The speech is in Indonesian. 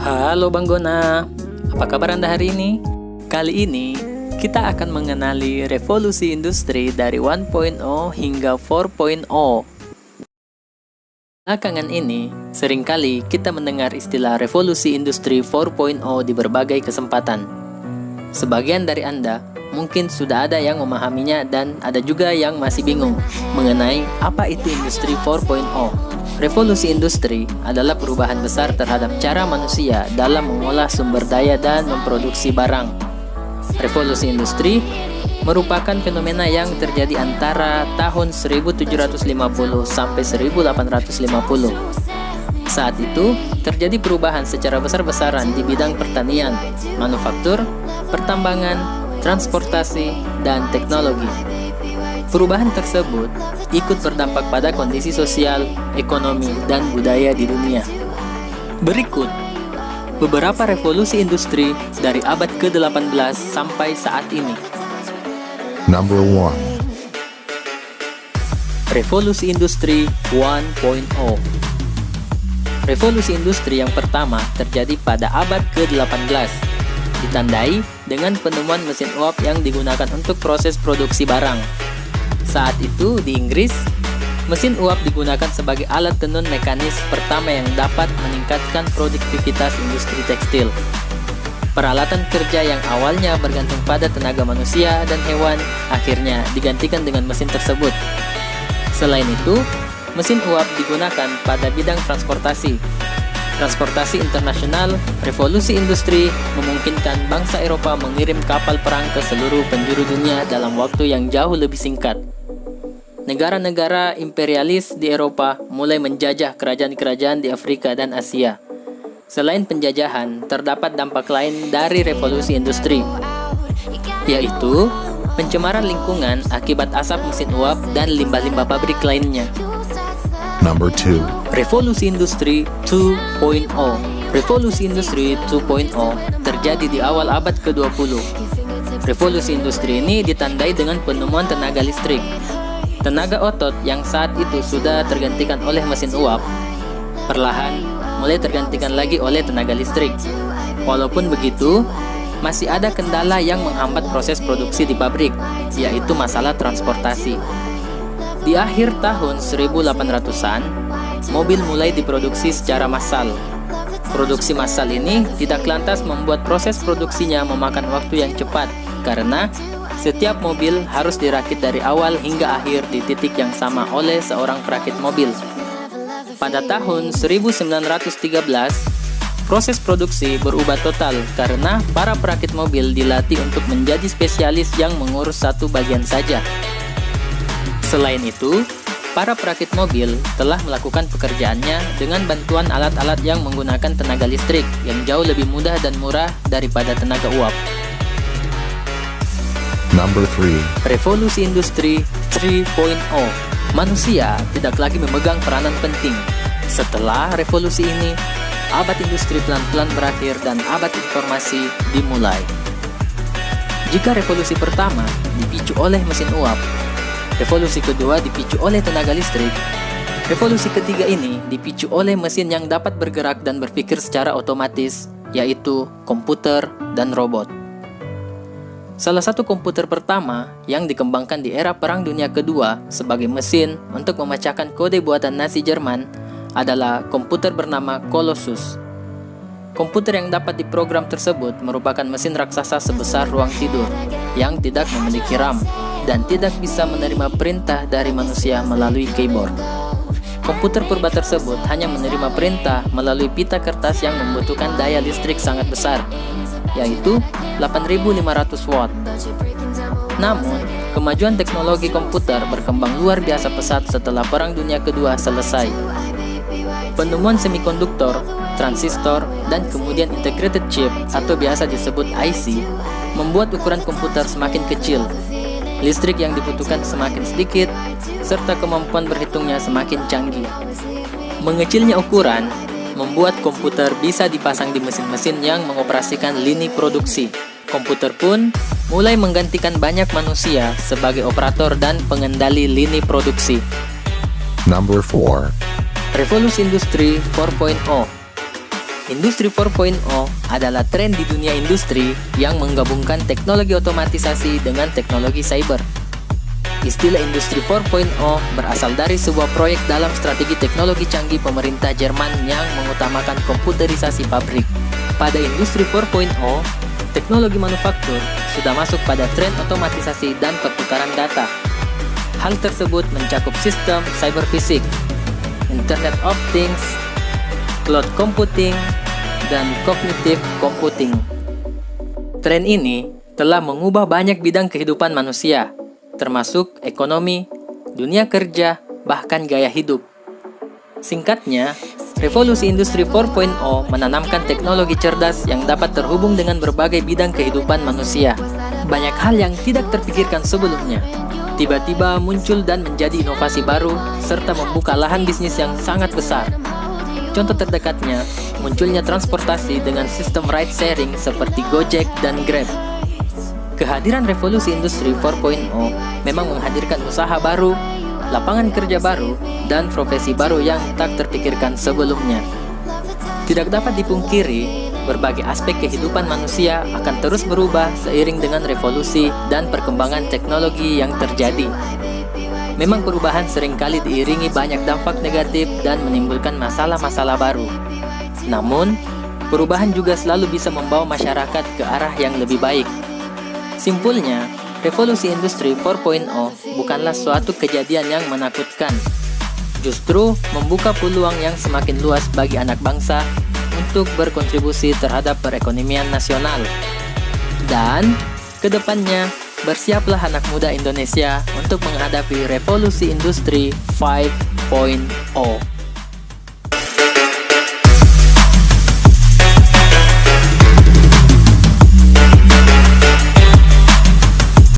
Halo Bang Gona, apa kabar Anda hari ini? Kali ini kita akan mengenali revolusi industri dari 1.0 hingga 4.0. Belakangan ini, seringkali kita mendengar istilah revolusi industri 4.0 di berbagai kesempatan. Sebagian dari Anda mungkin sudah ada yang memahaminya dan ada juga yang masih bingung mengenai apa itu industri 4.0. Revolusi industri adalah perubahan besar terhadap cara manusia dalam mengolah sumber daya dan memproduksi barang. Revolusi industri merupakan fenomena yang terjadi antara tahun 1750 sampai 1850. Saat itu, terjadi perubahan secara besar-besaran di bidang pertanian, manufaktur, pertambangan, transportasi, dan teknologi. Perubahan tersebut ikut berdampak pada kondisi sosial, ekonomi, dan budaya di dunia. Berikut beberapa revolusi industri dari abad ke-18 sampai saat ini. Number 1. Revolusi industri 1.0. Revolusi industri yang pertama terjadi pada abad ke-18, ditandai dengan penemuan mesin uap yang digunakan untuk proses produksi barang. Saat itu di Inggris, mesin uap digunakan sebagai alat tenun mekanis pertama yang dapat meningkatkan produktivitas industri tekstil. Peralatan kerja yang awalnya bergantung pada tenaga manusia dan hewan akhirnya digantikan dengan mesin tersebut. Selain itu, mesin uap digunakan pada bidang transportasi. Transportasi internasional, revolusi industri memungkinkan bangsa Eropa mengirim kapal perang ke seluruh penjuru dunia dalam waktu yang jauh lebih singkat. Negara-negara imperialis di Eropa mulai menjajah kerajaan-kerajaan di Afrika dan Asia. Selain penjajahan, terdapat dampak lain dari revolusi industri, yaitu pencemaran lingkungan akibat asap mesin uap dan limbah-limbah pabrik lainnya. Number 2. Revolusi industri 2.0. Revolusi industri 2.0 terjadi di awal abad ke-20. Revolusi industri ini ditandai dengan penemuan tenaga listrik. Tenaga otot yang saat itu sudah tergantikan oleh mesin uap, perlahan mulai tergantikan lagi oleh tenaga listrik. Walaupun begitu, masih ada kendala yang menghambat proses produksi di pabrik, yaitu masalah transportasi. Di akhir tahun 1800-an, mobil mulai diproduksi secara massal. Produksi massal ini tidak lantas membuat proses produksinya memakan waktu yang cepat, karena setiap mobil harus dirakit dari awal hingga akhir di titik yang sama oleh seorang perakit mobil. Pada tahun 1913, proses produksi berubah total karena para perakit mobil dilatih untuk menjadi spesialis yang mengurus satu bagian saja. Selain itu, para perakit mobil telah melakukan pekerjaannya dengan bantuan alat-alat yang menggunakan tenaga listrik yang jauh lebih mudah dan murah daripada tenaga uap. Number 3. Revolusi industri 3.0. Manusia tidak lagi memegang peranan penting. Setelah revolusi ini, abad industri pelan-pelan berakhir dan abad informasi dimulai. Jika revolusi pertama dipicu oleh mesin uap, revolusi kedua dipicu oleh tenaga listrik, revolusi ketiga ini dipicu oleh mesin yang dapat bergerak dan berpikir secara otomatis, yaitu komputer dan robot. Salah satu komputer pertama yang dikembangkan di era Perang Dunia Kedua sebagai mesin untuk memecahkan kode buatan Nazi Jerman adalah komputer bernama Colossus. Komputer yang dapat diprogram tersebut merupakan mesin raksasa sebesar ruang tidur yang tidak memiliki RAM dan tidak bisa menerima perintah dari manusia melalui keyboard. Komputer purba tersebut hanya menerima perintah melalui pita kertas yang membutuhkan daya listrik sangat besar, yaitu 8.500 watt. Namun, kemajuan teknologi komputer berkembang luar biasa pesat setelah Perang Dunia Kedua selesai. Penemuan semikonduktor, transistor, dan kemudian integrated chip atau biasa disebut IC membuat ukuran komputer semakin kecil, listrik yang dibutuhkan semakin sedikit, serta kemampuan berhitungnya semakin canggih. Mengecilnya ukuran membuat komputer bisa dipasang di mesin-mesin yang mengoperasikan lini produksi. Komputer pun mulai menggantikan banyak manusia sebagai operator dan pengendali lini produksi. Number 4. Revolusi Industri 4.0. Industri 4.0 adalah tren di dunia industri yang menggabungkan teknologi otomatisasi dengan teknologi cyber. Istilah Industri 4.0 berasal dari sebuah proyek dalam strategi teknologi canggih pemerintah Jerman yang mengutamakan komputerisasi pabrik. Pada Industri 4.0, teknologi manufaktur sudah masuk pada tren otomatisasi dan pertukaran data. Hal tersebut mencakup sistem cyber fisik, Internet of Things, cloud computing, dan cognitive computing. Tren ini telah mengubah banyak bidang kehidupan manusia, termasuk ekonomi, dunia kerja, bahkan gaya hidup. Singkatnya, revolusi Industri 4.0 menanamkan teknologi cerdas yang dapat terhubung dengan berbagai bidang kehidupan manusia. Banyak hal yang tidak terpikirkan sebelumnya tiba-tiba muncul dan menjadi inovasi baru, serta membuka lahan bisnis yang sangat besar. Contoh terdekatnya, munculnya transportasi dengan sistem ride sharing seperti Gojek dan Grab. Kehadiran revolusi Industri 4.0 memang menghadirkan usaha baru, lapangan kerja baru, dan profesi baru yang tak terpikirkan sebelumnya. Tidak dapat dipungkiri, berbagai aspek kehidupan manusia akan terus berubah seiring dengan revolusi dan perkembangan teknologi yang terjadi. Memang perubahan seringkali diiringi banyak dampak negatif dan menimbulkan masalah-masalah baru. Namun, perubahan juga selalu bisa membawa masyarakat ke arah yang lebih baik. Simpulnya, revolusi Industri 4.0 bukanlah suatu kejadian yang menakutkan. Justru membuka peluang yang semakin luas bagi anak bangsa untuk berkontribusi terhadap perekonomian nasional. Dan, kedepannya, bersiaplah anak muda Indonesia untuk menghadapi revolusi Industri 5.0.